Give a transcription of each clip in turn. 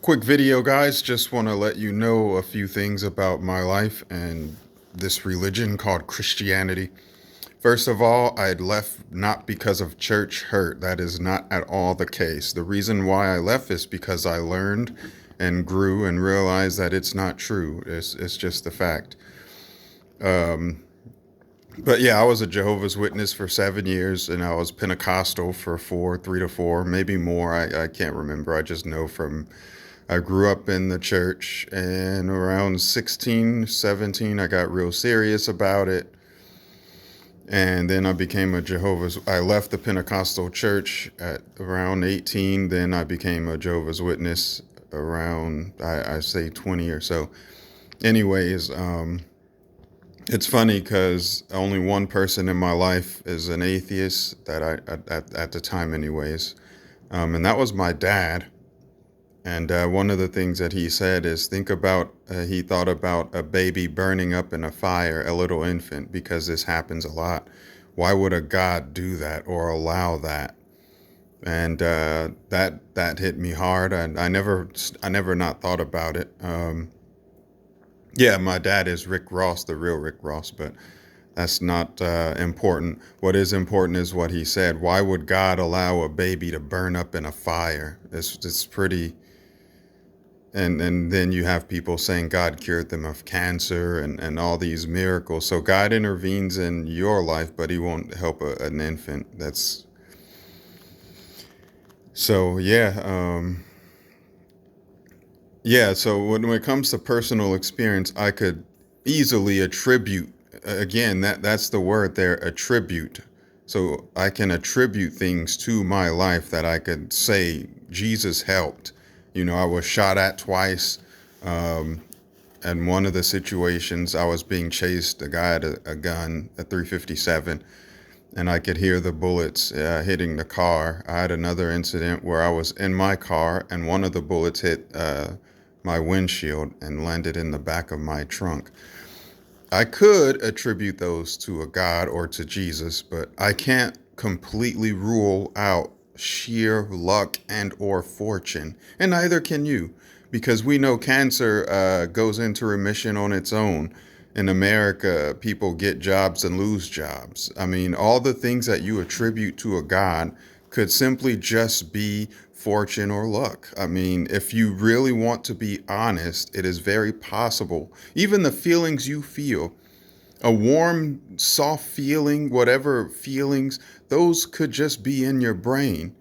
Quick video, guys. Just want to let you know a few things about my life and this religion called Christianity. First of all, I left not because of church hurt. That is not at all the case. The reason why I left is because I learned and grew and realized that it's not true. It's just a fact. But yeah, I was a Jehovah's Witness for 7 years, and I was Pentecostal for 3 to 4, maybe more. I can't remember. I just know from I grew up in the church, and around 16, 17, I got real serious about it. And then I left the Pentecostal church at around 18. Then I became a Jehovah's Witness around, I say 20 or so. Anyways, it's funny because only one person in my life is an atheist at the time anyways. And that was my dad. And one of the things that he said is he thought about a baby burning up in a fire, a little infant, because this happens a lot. Why would a God do that or allow that? And that hit me hard. I never not thought about it. Yeah, my dad is Rick Ross, the real Rick Ross, but that's not important. What is important is what he said. Why would God allow a baby to burn up in a fire? It's pretty. And then you have people saying God cured them of cancer and all these miracles. So God intervenes in your life, but he won't help an infant. That's so yeah. Yeah, so when it comes to personal experience, I could easily attribute, again, that's the word there, attribute. So I can attribute things to my life that I could say Jesus helped. I was shot at twice. And one of the situations, I was being chased. A guy had a gun, a 357, and I could hear the bullets hitting the car. I had another incident where I was in my car, and one of the bullets hit my windshield and landed in the back of my trunk. I could attribute those to a God or to Jesus, but I can't completely rule out sheer luck and or fortune, and neither can you, because we know cancer goes into remission on its own. In America, people get jobs and lose jobs. I mean, all the things that you attribute to a God could simply just be fortune or luck. I mean, if you really want to be honest, it is very possible. Even the feelings you feel, a warm, soft feeling, whatever feelings, those could just be in your brain.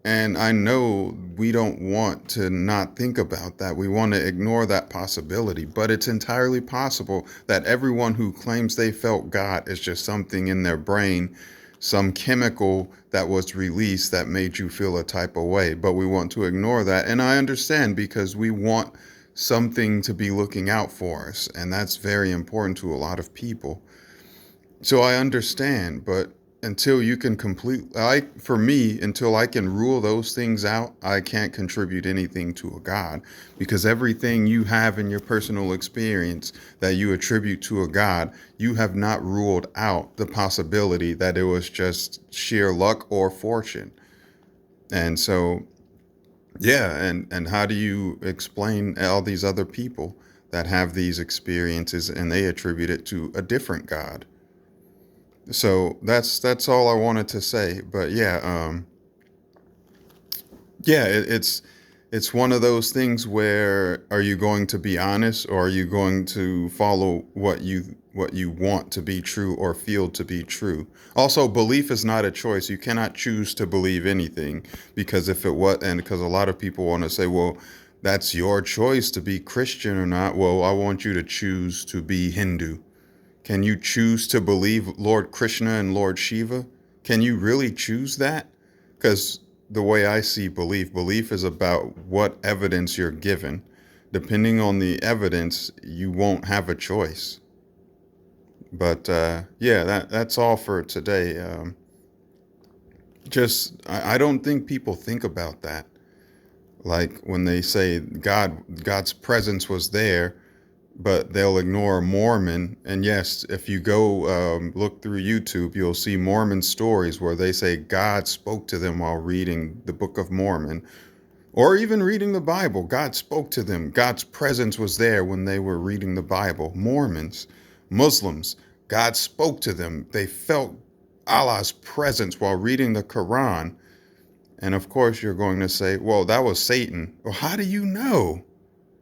And I know we don't want to not think about that. We want to ignore that possibility, but it's entirely possible that everyone who claims they felt God is just something in their brain, some chemical that was released that made you feel a type of way. But we want to ignore that. And I understand, because we want something to be looking out for us. And that's very important to a lot of people. So I understand, but for me, until I can rule those things out, I can't contribute anything to a God, because everything you have in your personal experience that you attribute to a God, you have not ruled out the possibility that it was just sheer luck or fortune. And so, yeah, and how do you explain all these other people that have these experiences and they attribute it to a different God? So that's all I wanted to say. But yeah, yeah, it's one of those things where, are you going to be honest, or are you going to follow what you want to be true or feel to be true? Also, belief is not a choice. You cannot choose to believe anything, because if it was, and because a lot of people want to say, well, that's your choice to be Christian or not. Well, I want you to choose to be Hindu. Can you choose to believe Lord Krishna and Lord Shiva? Can you really choose that? Because the way I see belief is about what evidence you're given. Depending on the evidence, you won't have a choice. But yeah, that's all for today. I don't think people think about that. Like when they say God's presence was there, but they'll ignore a Mormon. And yes, if you go look through YouTube, you'll see Mormon stories where they say God spoke to them while reading the Book of Mormon. Or even reading the Bible. God spoke to them. God's presence was there when they were reading the Bible. Mormons, Muslims, God spoke to them. They felt Allah's presence while reading the Quran. And of course, you're going to say, well, that was Satan. Well, how do you know?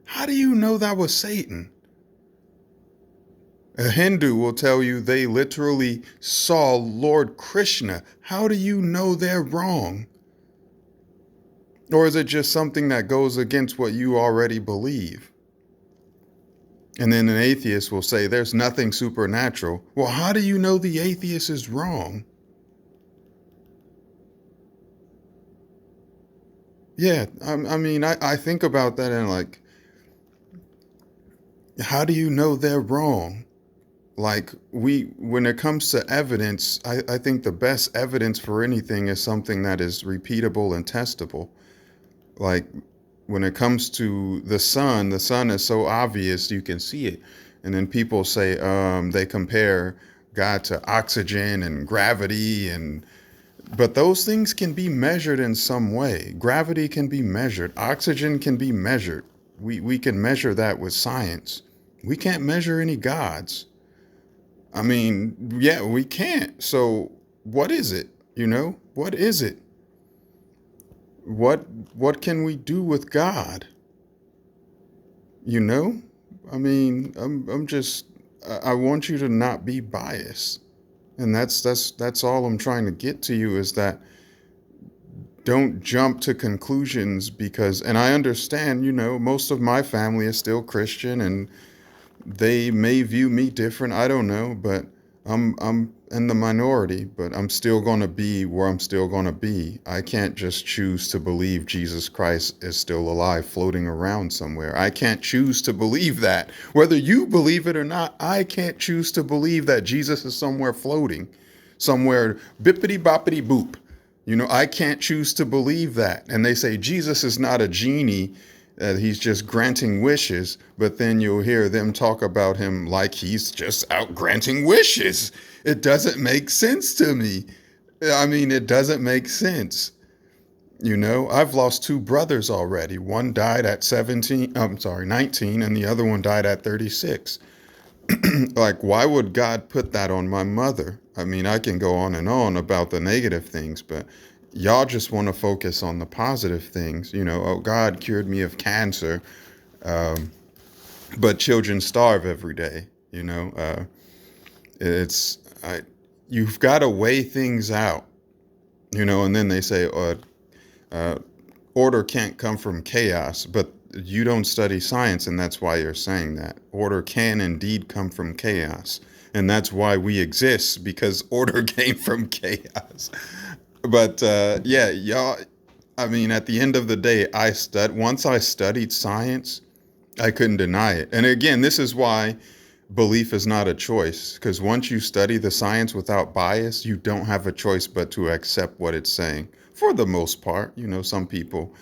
How do you know that was Satan? A Hindu will tell you they literally saw Lord Krishna. How do you know they're wrong? Or is it just something that goes against what you already believe? And then an atheist will say there's nothing supernatural. Well, how do you know the atheist is wrong? Yeah, I think about that and like, how do you know they're wrong? Like when it comes to evidence, I think the best evidence for anything is something that is repeatable and testable. Like when it comes to the sun is so obvious you can see it. And then people say they compare God to oxygen and gravity and but those things can be measured in some way. Gravity can be measured. Oxygen can be measured. We can measure that with science. We can't measure any gods. I mean, yeah, we can't. So what is it? You know, what is it? What what can we do with God? You know? I'm just I want you to not be biased. And that's all I'm trying to get to you is that don't jump to conclusions because and I understand, you know, most of my family is still Christian and they may view me different. I don't know, but I'm in the minority, but I'm still going to be where I'm still going to be. I can't just choose to believe Jesus Christ is still alive floating around somewhere. I can't choose to believe that. Whether you believe it or not, I can't choose to believe that Jesus is somewhere floating, somewhere bippity boppity boop. You know, I can't choose to believe that. And they say Jesus is not a genie, he's just granting wishes, but then you'll hear them talk about him like he's just out granting wishes. It doesn't make sense to me. I mean, it doesn't make sense. You know, I've lost two brothers already. One died at 17, I'm sorry, 19, and the other one died at 36. Like, why would God put that on my mother? I mean, I can go on and on about the negative things, but y'all just want to focus on the positive things. You know, oh, God cured me of cancer, but children starve every day. You know, it's I, you've got to weigh things out. You know, and then they say, order can't come from chaos, but you don't study science, and that's why you're saying that. Order can indeed come from chaos, and that's why we exist, because order came from chaos. But yeah, y'all, I mean, at the end of the day, once I studied science, I couldn't deny it. And again, this is why belief is not a choice, because once you study the science without bias, you don't have a choice but to accept what it's saying. For the most part, you know, some people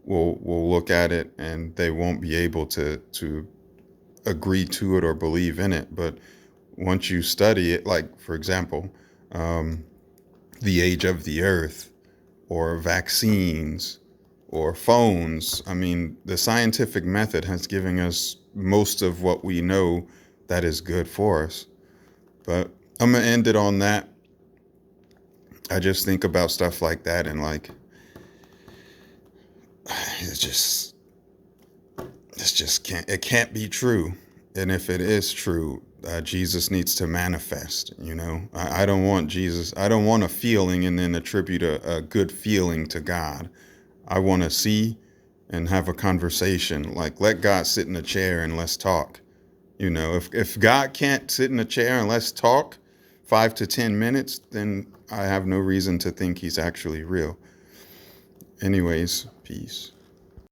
will look at it and they won't be able to agree to it or believe in it. But once you study it, like for example, the age of the earth or vaccines or phones, I mean, the scientific method has given us most of what we know that is good for us. But I'm gonna end it on that. I just think about stuff like that and like it's just it can't be true. And if it is true, Jesus needs to manifest. You know, I don't want Jesus. I don't want a feeling and then attribute a good feeling to God. I want to see and have a conversation. Like let God sit in a chair and let's talk. You know, if God can't sit in a chair and let's talk 5 to 10 minutes, then I have no reason to think he's actually real. Anyways, peace.